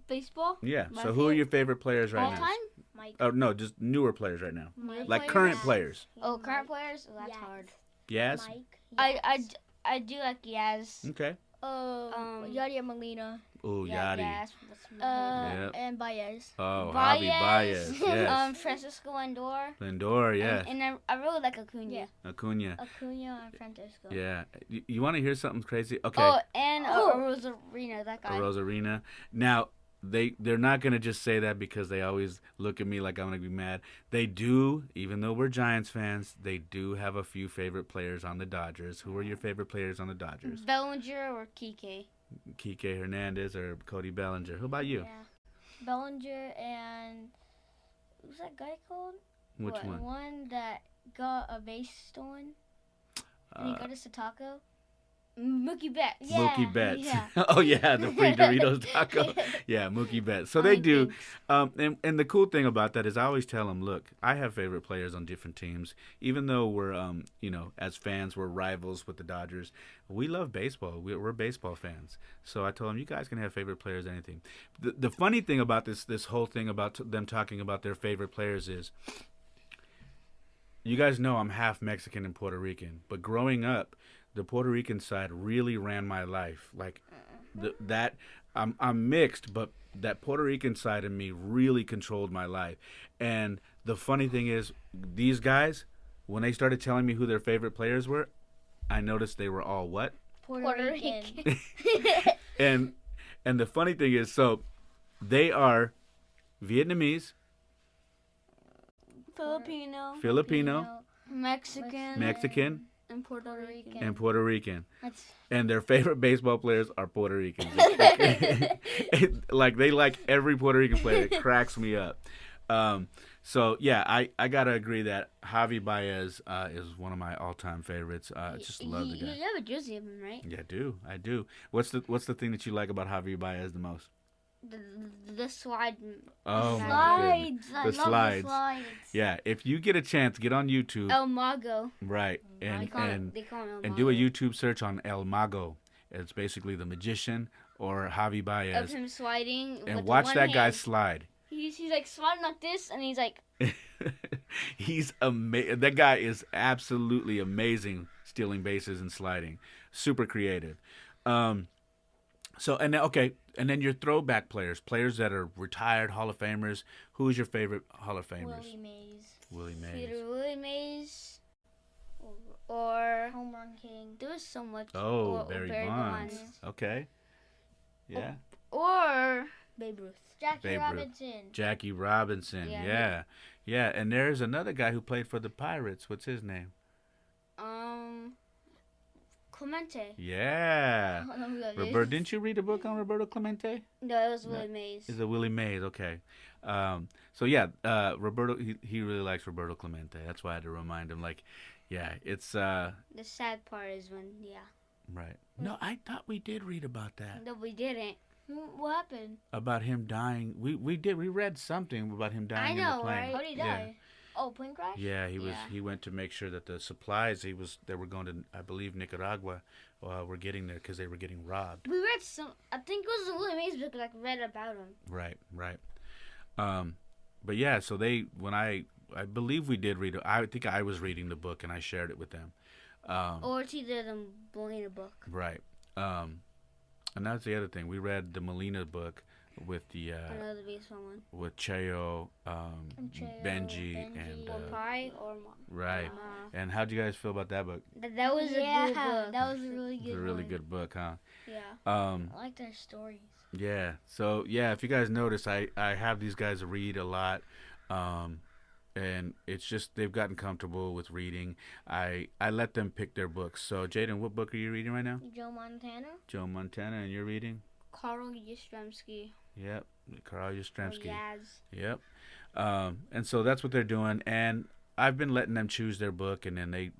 Baseball. Yeah. My So who are favorite- your favorite players right All now? time? Mike. Oh no, just newer players right now. New Like players? current players. Oh, Mike. current players? Oh, that's Yes. hard. Yes. Mike. I, Yes. I do like Yaz. Okay. Yadier Molina. Oh, Yeah, Yachty. Yaz. That's my favorite. Yep. And Baez. Oh, Javi Baez. Yes. Francisco Lindor. Lindor. Yes. And I really like Acuna. Yeah. Acuna. Acuna and Francisco. Yeah. You want to hear something crazy? Okay. Oh, and Rosarina, that guy. Rosarina. Now, they're not going to just say that because they always look at me like I'm going to be mad. They do, even though we're Giants fans, they do have a few favorite players on the Dodgers. Who are your favorite players on the Dodgers? Bellinger or Kike? Kike Hernandez or Cody Bellinger. Who about you? Yeah. Bellinger and what's that guy called? Which one? One that got a base stolen and he got us a taco. Mookie Betts. Yeah. Mookie Betts. Yeah. Oh yeah, the free Doritos taco. Yeah, Mookie Betts. So they do. And the cool thing about that is I always tell them, look, I have favorite players on different teams. Even though we're, as fans, we're rivals with the Dodgers. We love baseball. We're baseball fans. So I told them, you guys can have favorite players, anything. The funny thing about this whole thing about them talking about their favorite players is, you guys know I'm half Mexican and Puerto Rican. But growing up, the Puerto Rican side really ran my life. Like I'm mixed, but that Puerto Rican side of me really controlled my life. And the funny thing is, these guys, when they started telling me who their favorite players were, I noticed they were all what? Puerto Rican. And the funny thing is, so they are Vietnamese, Filipino, Mexican, and Puerto Rican. Puerto Rican. That's And their favorite baseball players are Puerto Ricans. Like, they like every Puerto Rican player. It cracks me up. So, yeah, I got to agree that Javi Baez is one of my all-time favorites. I just love the guy. You have a jersey of him, right? Yeah, I do. What's the thing that you like about Javi Baez the most? The slide. Oh, my Slides. goodness. I The love slides. the slides. Yeah, if you get a chance, get on YouTube. El Mago. Right. They And call him El and Mago. do a YouTube search on El Mago. It's basically the magician or Javi Of Baez. him sliding. And with watch one that guy hand. slide. He's like sliding like this, and he's like, He's amazing. That guy is absolutely amazing stealing bases and sliding. Super creative. So, and then your throwback players that are retired Hall of Famers. Who's your favorite Hall of Famers? Willie Mays. Willie Mays. Peter Willie Mays. Or Home Run King. there was so much. Oh, or Barry Bonds. Bonds. Okay. Yeah. Or Babe Ruth. Jackie Babe Ruth. Robinson. Jackie Robinson. Yeah. Yeah. And there's another guy who played for the Pirates. What's his name? Clemente. Yeah. I don't know who that Roberto, is. didn't you read a book on Roberto Clemente? No, it was Willie Mays. Is it Willie Mays? Okay. So yeah, Roberto, he really likes Roberto Clemente. That's why I had to remind him. Like, yeah, it's The sad part is when, right. No, I thought we did read about that. No, we didn't. What happened? About him dying. We read something about him dying in know, the plane. right? How did he Yeah. die? Oh, plane crash? Yeah, he Yeah. went to make sure that the supplies they were going to, I believe, Nicaragua, were getting there because they were getting robbed. We read some. I think it was a Willie Mays book. Like read about him. Right. But yeah, so I believe we did read it. I think I was reading the book and I shared it with them. Or it's either the Molina book. Right. And that's the other thing. We read the Molina book with the Another baseball one. with Cheo, Cheo, Benji, Benji. and Or Pie or right. And how do you guys feel about that book? That was a good book. that was a really It's good a really one. good book, huh? Yeah. I like their stories. Yeah. So yeah, if you guys notice, I have these guys read a lot, and it's just they've gotten comfortable with reading. I let them pick their books. So Jayden, what book are you reading right now? Joe Montana. Joe Montana, and you're reading? Carl Yastrzemski. Yep, Carl Yastrzemski. Yaz. Yep. And so that's what they're doing, and I've been letting them choose their book, and then they,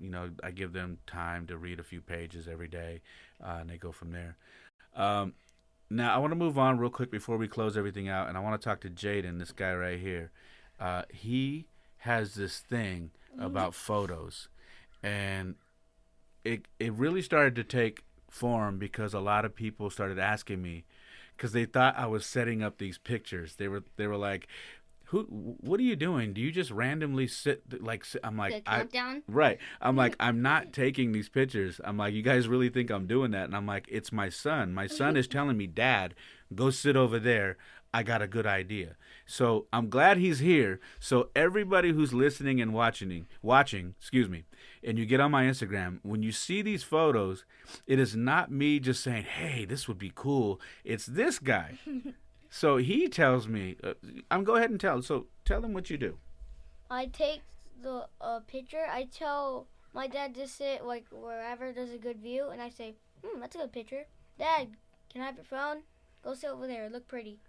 I give them time to read a few pages every day, and they go from there. Now I want to move on real quick before we close everything out, and I want to talk to Jayden, this guy right here. He has this thing about photos, and it really started to take form because a lot of people started asking me because they thought I was setting up these pictures. They were like, what are you doing? Do you just randomly sit I'm like, The countdown. right. I'm like, I'm not taking these pictures. I'm like, you guys really think I'm doing that? And I'm like, it's my son. My son is telling me, Dad, go sit over there. I got a good idea. So I'm glad he's here. So everybody who's listening and watching, excuse me, and you get on my Instagram, when you see these photos, it is not me just saying, hey, this would be cool. It's this guy. So he tells me, I'm go ahead and tell. So tell them what you do. I take the picture. I tell my dad to sit like wherever there's a good view, and I say, that's a good picture. Dad, can I have your phone? Go sit over there. Look pretty.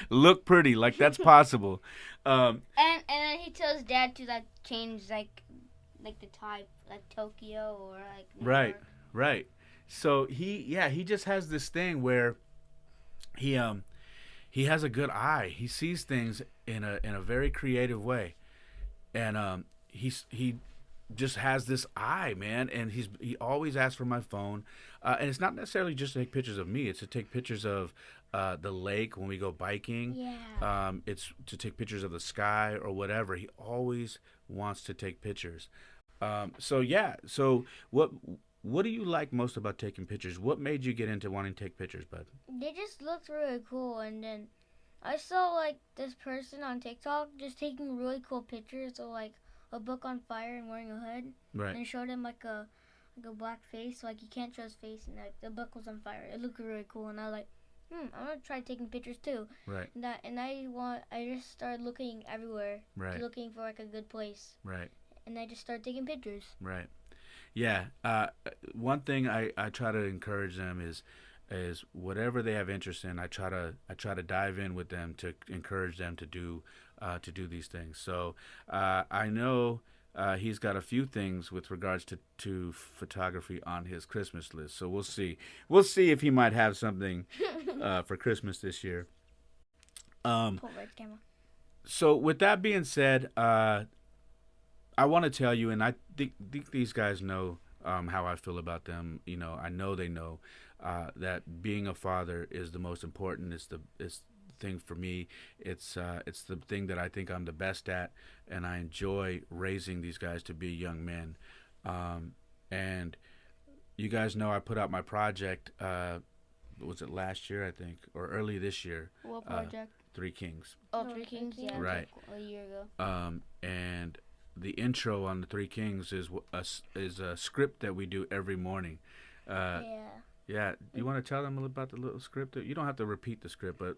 Look pretty, like that's possible. And then he tells Dad to like change like the type, like Tokyo or like New York. Right. So he just has this thing where he has a good eye. He sees things in a very creative way, and he just has this eye, man. And he always asks for my phone, and it's not necessarily just to take pictures of me. It's to take pictures of the lake when we go biking. Yeah. It's to take pictures of the sky or whatever. He always wants to take pictures. So what do you like most about taking pictures? What made you get into wanting to take pictures, bud? They just looked really cool, and then I saw like this person on TikTok just taking really cool pictures of like a book on fire and wearing a hood, Right. and showed him like a black face, like you can't show his face, and like the book was on fire. It looked really cool, and I was like, I'm gonna try taking pictures too. Right. And I just started looking everywhere, Right. looking for like a good place, Right. and I just started taking pictures. Right. Yeah. One thing I try to encourage them is whatever they have interest in, I try to dive in with them to encourage them to do these things. So I know he's got a few things with regards to photography on his Christmas list. So we'll see if he might have something for Christmas this year. Pull right camera. So with that being said, I want to tell you, and I think these guys know how I feel about them. You know, I know they know that being a father is the most important. It's the thing for me. It's the thing that I think I'm the best at, and I enjoy raising these guys to be young men. And you guys know I put out my project. Was it last year, I think, or early this year? What project? Three Kings. Oh, Three Kings. Yeah. Right. Like a year ago. And the intro on the Three Kings is a script that we do every morning. Yeah. Do you want to tell them a little about the little script? You don't have to repeat the script, but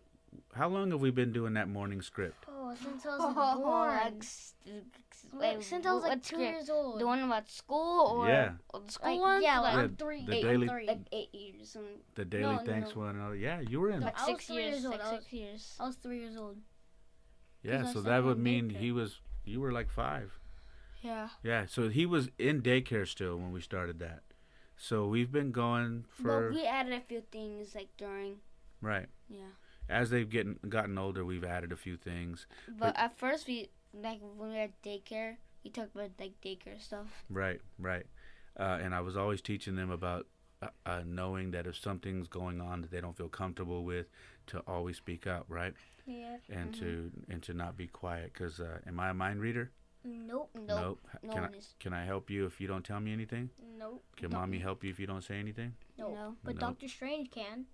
how long have we been doing that morning script? Oh, since I was born. Since I was like 2 years old. The one about school or Yeah. the school Like, one? yeah, like, I'm three. the I'm daily- three. like 8 years. The daily No, thanks no. one and all. Yeah, you were in. No, it. Like I was 6 3 years. years old. Like I was- 6 years. I was 3 years old. Yeah, 'cause I so sent that him would in mean daycare. you were like 5. Yeah. Yeah, so he was in daycare still when we started that. So we've been going for But we added a few things like during. right. Yeah. As they've gotten older, we've added a few things. But at first we like when we were at daycare, we talked about like daycare stuff. Right. And I was always teaching them about knowing that if something's going on that they don't feel comfortable with, to always speak out, right? Yeah. And to not be quiet. Because am I a mind reader? Nope. No one is. Can I help you if you don't tell me anything? Nope. Can mommy help you if you don't say anything? Nope. No. But Nope. Doctor Strange can.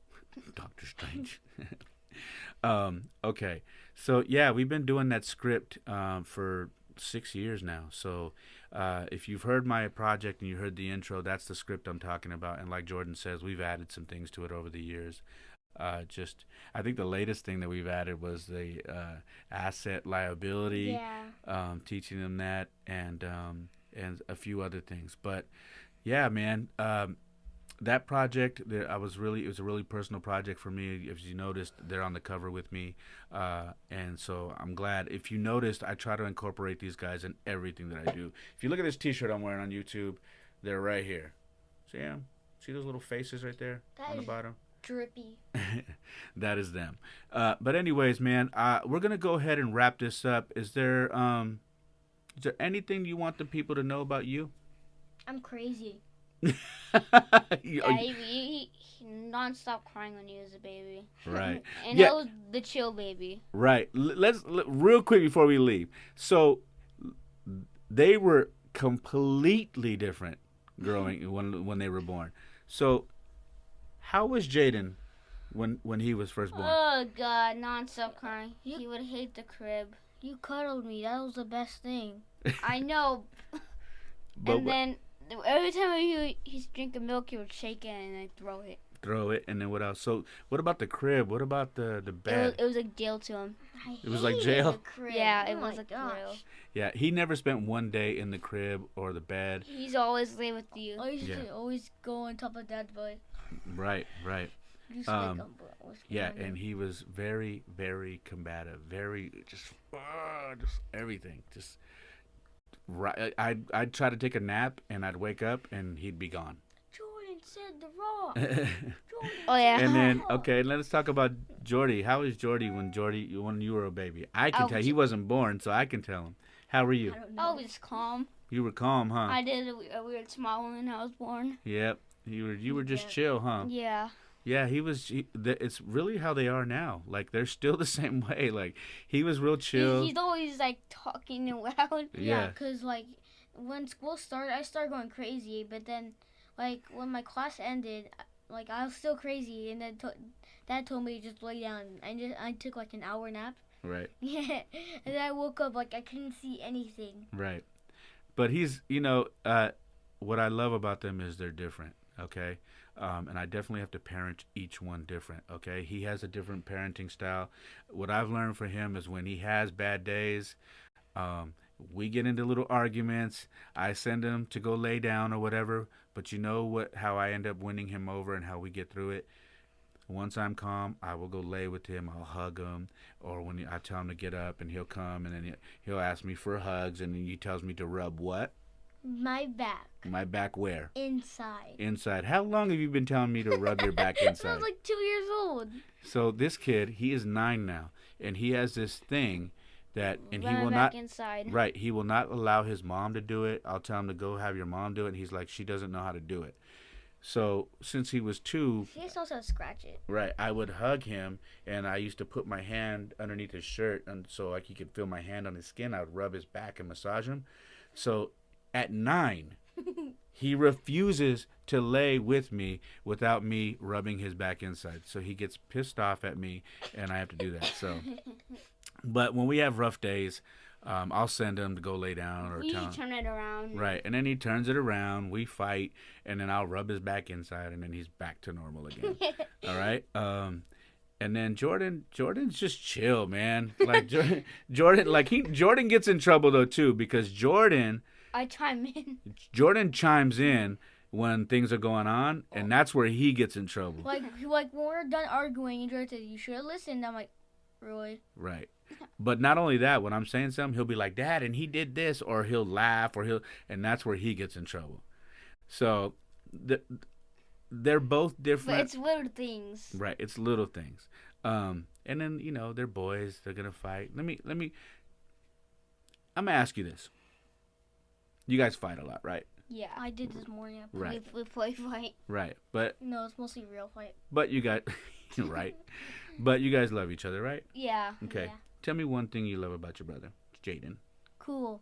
Doctor Strange. Okay. So yeah, we've been doing that script for 6 years now. So if you've heard my project and you heard the intro, that's the script I'm talking about. And like Jordan says, we've added some things to it over the years. I think the latest thing that we've added was the asset liability. Yeah. Teaching them that and a few other things. But yeah, man, that project, it was a really personal project for me. As you noticed, they're on the cover with me, and so I'm glad. If you noticed, I try to incorporate these guys in everything that I do. If you look at this T-shirt I'm wearing on YouTube, they're right here. See them? See those little faces right there on the bottom? Drippy. That is them. But anyways, man, we're gonna go ahead and wrap this up. Is there anything you want the people to know about you? I'm crazy. Yeah, non-stop crying when he was a baby. Right. And Yeah. that was the chill baby. Right. Let's real quick before we leave. So they were completely different growing when they were born. So how was Jayden when he was first born? Oh God, non-stop crying. He would hate the crib. You cuddled me. That was the best thing. I know. But And then every time he's drinking milk, he would shake it and then throw it. throw it, and then what else? So what about the crib? What about the bed? It was like jail to him. It was like jail? The crib. Yeah, Oh it was my a gosh. grill. Yeah, he never spent one day in the crib or the bed. He's always there with you. I used Yeah. to always go on top of Dad's butt. Right. Just Um, like what's Yeah, going on? and he was very, very combative. Very just everything. Just right. I'd try to take a nap, and I'd wake up, and he'd be gone. Jordan said the rock. And Jordan Oh yeah. then okay, let's talk about Jordy. How was Jordy when you were a baby? I can tell he wasn't born, so I can tell him. How were you? I don't know. Always calm. You were calm, huh? I did a weird smile when I was born. Yep. You were just Yeah. chill, huh? Yeah. Yeah, it's really how they are now. Like they're still the same way. Like he was real chill. He's always like talking and loud. Yeah. Because, like, when school started, I started going crazy. But then, like, when my class ended, like, I was still crazy. And then Dad told me to just lay down. I took, like, an hour nap. Right. Yeah. And then I woke up, like, I couldn't see anything. Right. But he's, what I love about them is they're different, okay? And I definitely have to parent each one different, okay? He has a different parenting style. What I've learned for him is when he has bad days, we get into little arguments. I send him to go lay down or whatever. But you know how I end up winning him over and how we get through it? Once I'm calm, I will go lay with him. I'll hug him. Or when I tell him to get up, and he'll come, and then he'll ask me for hugs, and then he tells me to rub what? My back. My back where? Inside. Inside. How long have you been telling me to rub your back I inside? was like 2 years old. So this kid, he is 9 now, and he has this thing that, and he Run will back not. inside. Right, he will not allow his mom to do it. I'll tell him to go have your mom do it, and he's like, she doesn't know how to do it. So since he was 2, She just knows how to scratch it. right, I would hug him, and I used to put my hand underneath his shirt, and so like he could feel my hand on his skin. I would rub his back and massage him. So at 9, he refuses to lay with me without me rubbing his back inside. So he gets pissed off at me, and I have to do that. So, but when we have rough days, I'll send him to go lay down or You tell him. should turn it around. Right, and then he turns it around. We fight, and then I'll rub his back inside, and then he's back to normal again. All right. And then Jordan's just chill, man. Like Jordan gets in trouble though too, because Jordan I chime in. chimes in when things are going on, and that's where he gets in trouble. Like when we're done arguing, and Jordan says, "You should have listened." I'm like, really? Right. But not only that, when I'm saying something, he'll be like, "Dad," and he did this, or he'll laugh, and that's where he gets in trouble. So they're both different. But it's little things. Right, it's little things. And then, they're boys, they're going to fight. I'm going to ask you this. You guys fight a lot, right? Yeah. I did this morning. Right. We play fight. Right. But No, it's mostly real fight. you guys right. But you guys love each other, right? Yeah. Okay. Yeah. Tell me one thing you love about your brother, Jayden. Cool.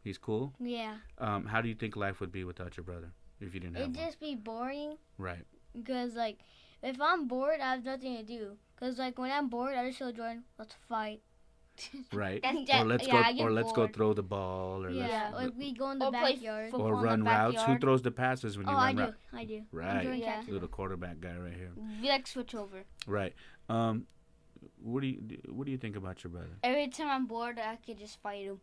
He's cool. Yeah. How do you think life would be without your brother if you didn't have It'd one? just be boring Right. because, like, if I'm bored, I have nothing to do. Because, like, when I'm bored, I just tell Jordan, let's fight. Right. That's- Or let's yeah, I go get or let's go bored. throw the ball or Yeah, let's like we go in the Or play backyard. football. or in the run routes. Who backyard. throws the passes when you Oh, run I routes? do. I do. Right. Jordan Yeah. catches. Little quarterback guy right here. We like switch over. Right. What do you think about your brother? Every time I'm bored, I could just fight him.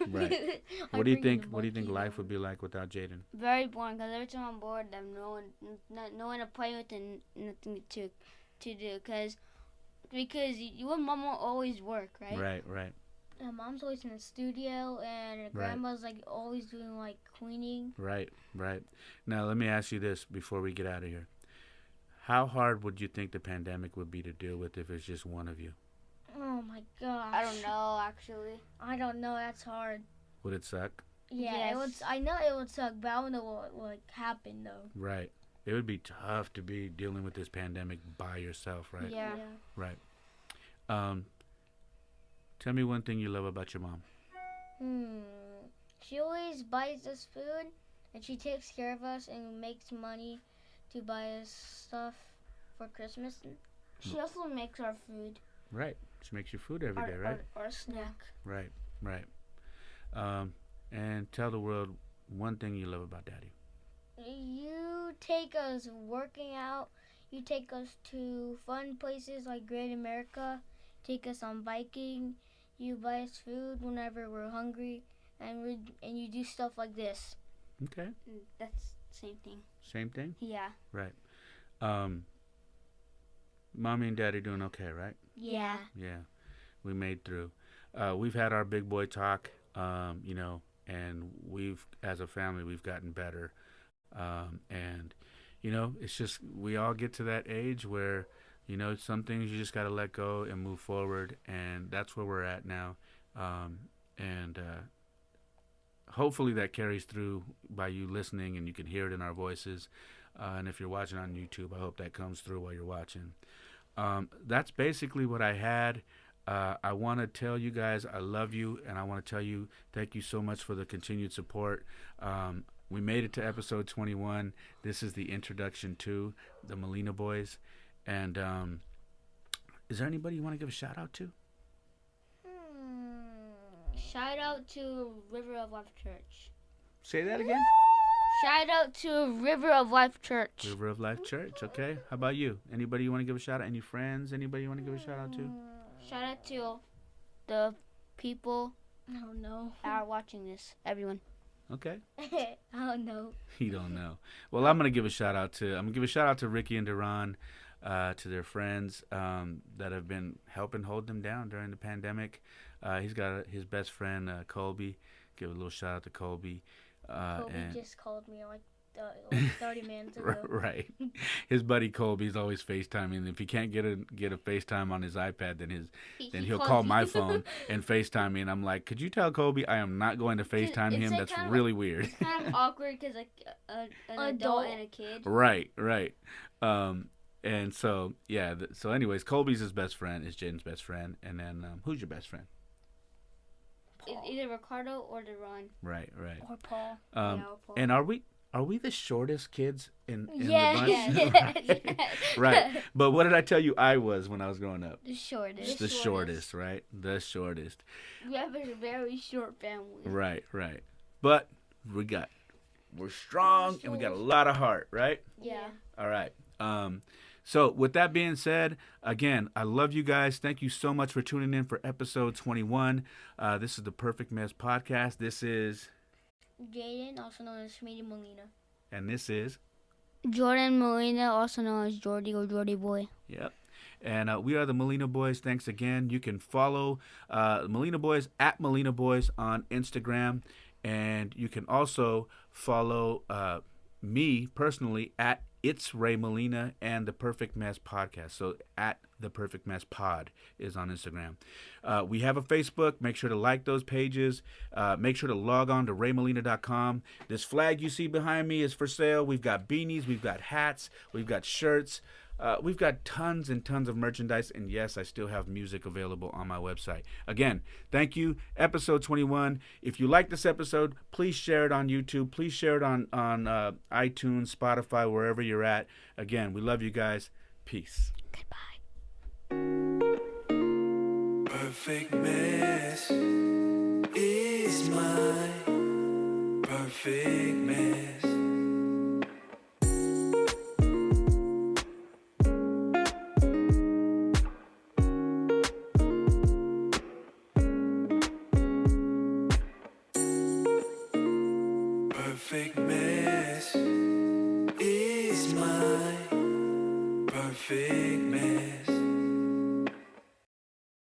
Right. I What do you bring think? the What do you think monkey life over. would be like without Jayden? Very boring because every time I'm bored, I have no one to play with and nothing to do. Because you and Mama always work, right? Right. Mom's always in the studio, and Right. Grandma's, like, always doing, like, cleaning. Right. Now let me ask you this before we get out of here. How hard would you think the pandemic would be to deal with if it's just one of you? Oh, my gosh. I don't know, actually. I don't know. That's hard. Would it suck? Yeah, Yes. I know it would suck, but I don't know what would, like, happen, though. Right. It would be tough to be dealing with this pandemic by yourself, right? Yeah. Right. Tell me one thing you love about your mom. She always buys us food, and she takes care of us and makes money to buy us stuff for Christmas. She also makes our food. Right. She makes you food every day, right? Our snack. Right. And tell the world one thing you love about Daddy. You take us working out. You take us to fun places like Great America. Take us on biking. You buy us food whenever we're hungry, and you do stuff like this. Okay. That's same thing. Same thing? Yeah. Right. Mommy and Daddy doing okay, right? Yeah. Yeah. We made through. We've had our big boy talk, and we've, as a family, we've gotten better. And, it's just, we all get to that age where, some things you just got to let go and move forward. And that's where we're at now. And hopefully that carries through by you listening and you can hear it in our voices. And if you're watching on YouTube, I hope that comes through while you're watching. That's basically what I had. I want to tell you guys I love you, and I want to tell you thank you so much for the continued support. We made it to episode 21. This is the introduction to the Molina Boys. And is there anybody you want to give a shout out to? Shout out to River of Life Church. Say that again. Shout out to River of Life Church. River of Life Church. Okay. How about you? Anybody you want to give a shout out? Any friends? Anybody you want to give a shout out to? Shout out to the people Oh no. that are watching this. Everyone. Okay. Oh no. You don't know. Well, I'm gonna give a shout out to Ricky and Duran, to their friends that have been helping hold them down during the pandemic. He's got his best friend Colby. Give a little shout out to Colby. Kobe And just called me like 30 minutes ago. right, his buddy Colby's always FaceTiming. If he can't get a FaceTime on his iPad, then he'll call my phone and FaceTime me. And I'm like, could you tell Colby I am not going to FaceTime him? like That's kind of really weird. It's kind of awkward because like an adult and a kid. Right. And so yeah. So anyways, Colby's his best friend. Is Jayden's best friend. And then who's your best friend? Either Ricardo or Duran. Right. Or Paul. Or Paul. And are we the shortest kids in Yes. the bunch? Right. But what did I tell you I was when I was growing up? The shortest. The shortest, right? The shortest. We have a very short family. Right. But we're strong and we got a lot of heart, right? Yeah. All right. So with that being said, again, I love you guys. Thank you so much for tuning in for episode 21. This is the Perfect Mess Podcast. This is Jayden, also known as Molina. And this is Jordan Molina, also known as Jordy or Jordy Boy. Yep. And we are the Molina Boys. Thanks again. You can follow Molina Boys at Molina Boys on Instagram. And you can also follow me personally at It's Ray Molina and the Perfect Mess Podcast. So at the Perfect Mess Pod is on Instagram. We have a Facebook. Make sure to like those pages. Make sure to log on to raymolina.com. This flag you see behind me is for sale. We've got beanies. We've got hats. We've got shirts. We've got tons and tons of merchandise. And yes, I still have music available on my website. Again, thank you. Episode 21. If you like this episode, please share it on YouTube. Please share it on iTunes, Spotify, wherever you're at. Again, we love you guys. Peace. Goodbye. Perfect mess is my perfect mess. Perfect mess is my perfect mess.